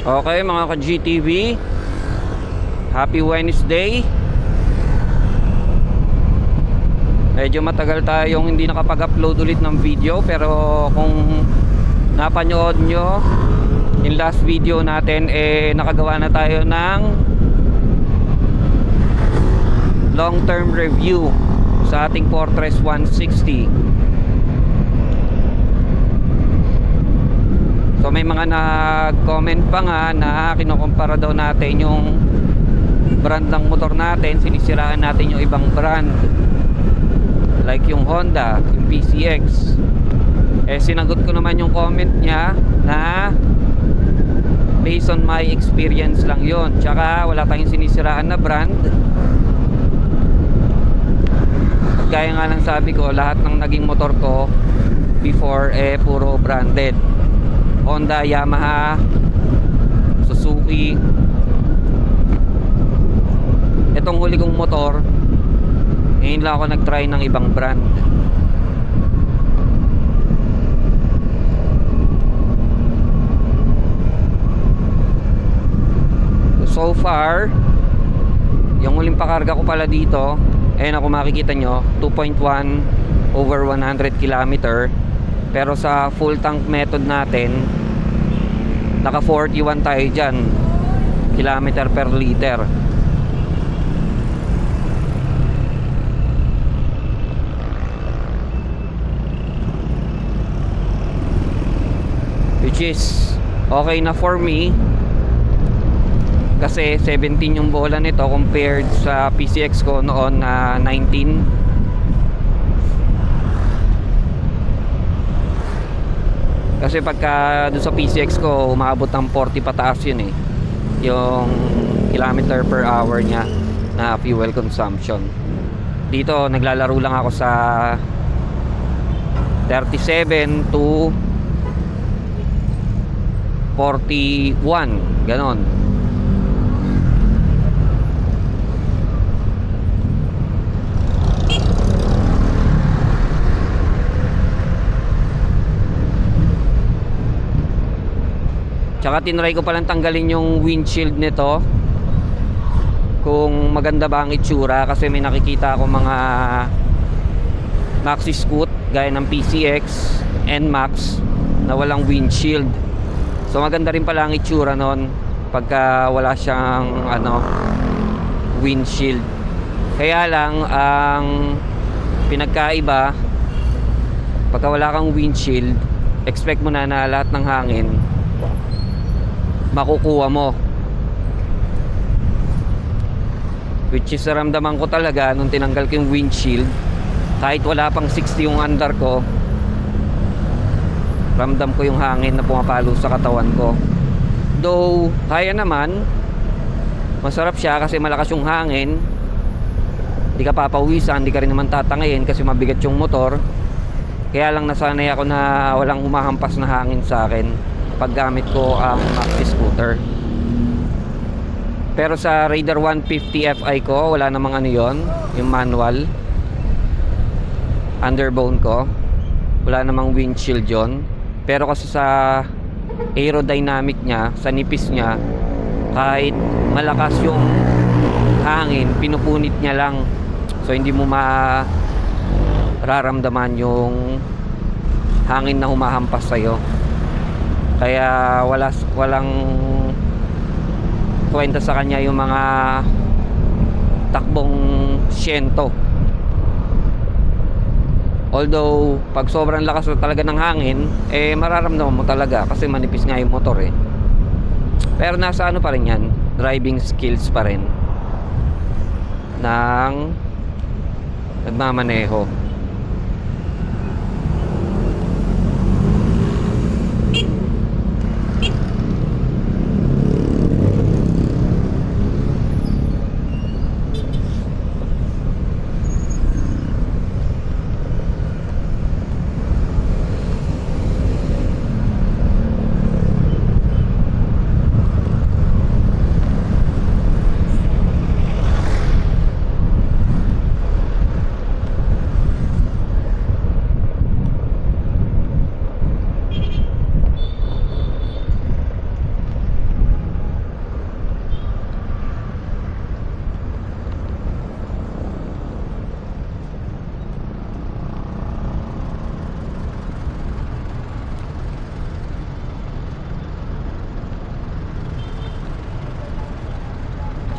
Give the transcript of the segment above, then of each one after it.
Okay mga ka-GTV, happy Wednesday. Medyo matagal tayong hindi nakapag-upload ulit ng video, pero kung napanood nyo yung last video natin, nakagawa na tayo ng long term review sa ating Fortress 160. So may mga nag-comment pa nga na kinukumpara daw natin yung brand ng motor natin, sinisiraan natin yung ibang brand like yung Honda, yung PCX. Sinagot ko naman yung comment niya na based on my experience lang yon, tsaka wala tayong sinisiraan na brand. Gaya nga lang sabi ko, lahat ng naging motor ko before puro branded. Honda, Yamaha, Suzuki. Itong huli kong motor, ngayon lang ako nag-try ng ibang brand. So far, yung huling pakarga ko pala dito, ayun ako makikita nyo, 2.1 over 100 km. Pero sa full tank method natin, naka 41 tayo dyan, kilometer per liter. Which is okay na for me, kasi 17 yung bola nito compared sa PCX ko noon na 19. Kasi pagka doon sa PCX ko, umabot ng 40 pataas yun yung kilometer per hour nya na fuel consumption. Dito naglalaro lang ako sa 37 to 41, ganon. Tsaka tinry ko palang tanggalin yung windshield nito, kung maganda ba ang itsura, kasi may nakikita ako mga maxi scoot gaya ng PCX, NMAX na walang windshield. So maganda rin pala ang itsura nun pagka wala siyang windshield. Kaya lang ang pinagkaiba, pagka wala kang windshield, expect mo na lahat ng hangin makukuha mo, which is naramdaman ko talaga nung tinanggal ko yung windshield. Kahit wala pang 60 yung under ko, ramdam ko yung hangin na pumapalo sa katawan ko. Though kaya naman, masarap siya kasi malakas yung hangin, hindi ka papawisan, hindi ka rin naman tatangayin kasi mabigat yung motor. Kaya lang nasanay ako na walang humahampas na hangin sa akin paggamit ko ang maxi scooter. Pero sa Raider 150 Fi ko, wala namang yon, yung manual underbone ko, wala namang windshield yon. Pero kasi sa aerodynamic nya, sa nipis nya, kahit malakas yung hangin, pinupunit nya lang, so hindi mo mararamdaman yung hangin na humahampas sa'yo. Kaya walang kwenta sa kanya yung mga takbong 100. Although pag sobrang lakas talaga ng hangin, mararamdaman mo talaga kasi manipis nga yung motor Pero nasa pa rin yan, driving skills pa rin ng nagmamaneho.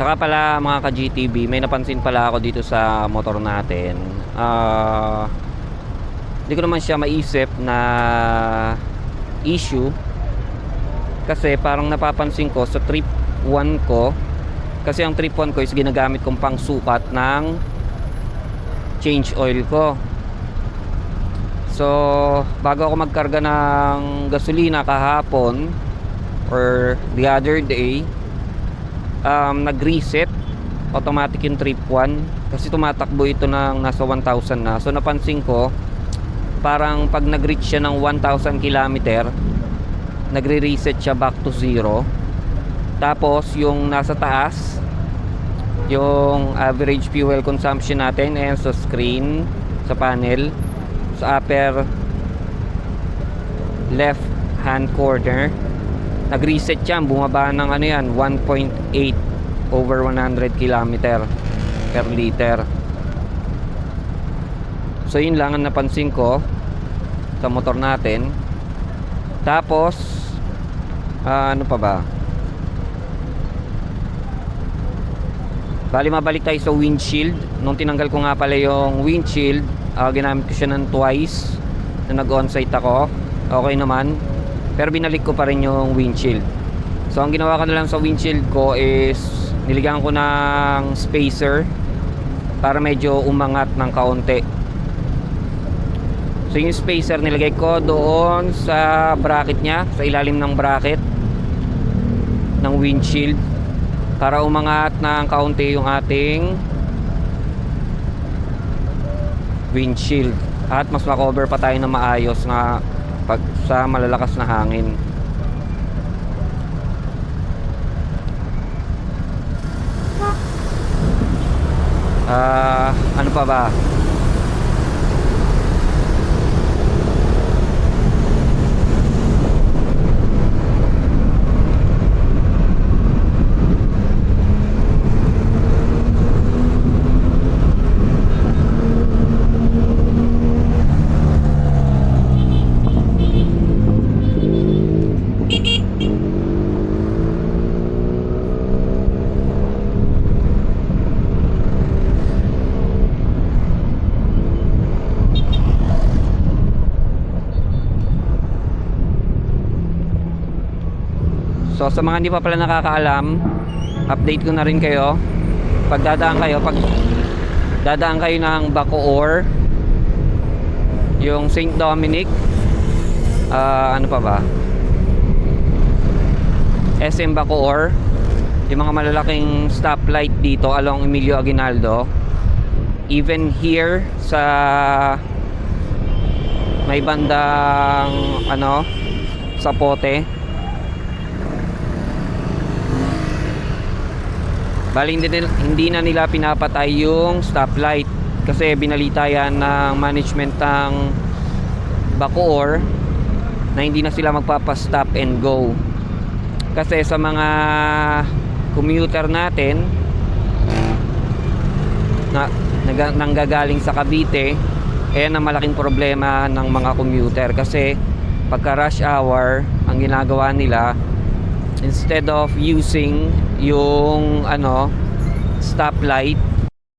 Saka pala mga ka-GTB, may napansin pala ako dito sa motor natin. Hindi ko naman siya maisip na issue. Kasi parang napapansin ko sa trip 1 ko. Kasi ang trip 1 ko is ginagamit kong pang sukat ng change oil ko. So, bago ako magkarga ng gasolina kahapon or the other day, nag-reset automatic yung trip 1 kasi tumatakbo ito ng nasa 1,000 na. So napansin ko parang pag nag-reach siya ng 1,000 km, nagre-reset siya back to 0. Tapos yung nasa taas, yung average fuel consumption natin, ayan sa screen, sa panel, sa upper left hand corner, nag-reset yan, bumaba ng ano yan, 1.8 over 100 km per liter. So yun lang ang napansin ko sa motor natin. Tapos ano pa ba, bali mabalik tayo sa windshield. Nung tinanggal ko nga pala yung windshield, ginamit ko siya ng twice na nag-onsite ako, okay naman. Pero binalik ko pa rin yung windshield. So ang ginawa ko na lang sa windshield ko is niligyan ko ng spacer para medyo umangat ng kaunti. So yung spacer nilagay ko doon sa bracket nya, sa ilalim ng bracket ng windshield, para umangat ng kaunti yung ating windshield at mas makover pa tayo na maayos na pag sa malalakas na hangin. Ano pa ba? So sa mga hindi pa pala nakakaalam, update ko na rin kayo. Pag dadaan kayo ng Bacoor, yung St. Dominic, ano pa ba, SM Bacoor, yung mga malalaking stoplight dito along Emilio Aguinaldo, even here sa may bandang ano, Zapote, bali hindi na nila pinapatay yung stoplight kasi binalita yan ng management ng Bacoor na hindi na sila magpapa-stop and go. Kasi sa mga commuter natin na nanggagaling sa Cavite, ang malaking problema ng mga commuter kasi pagka rush hour, ang ginagawa nila, instead of using yung ano, stoplight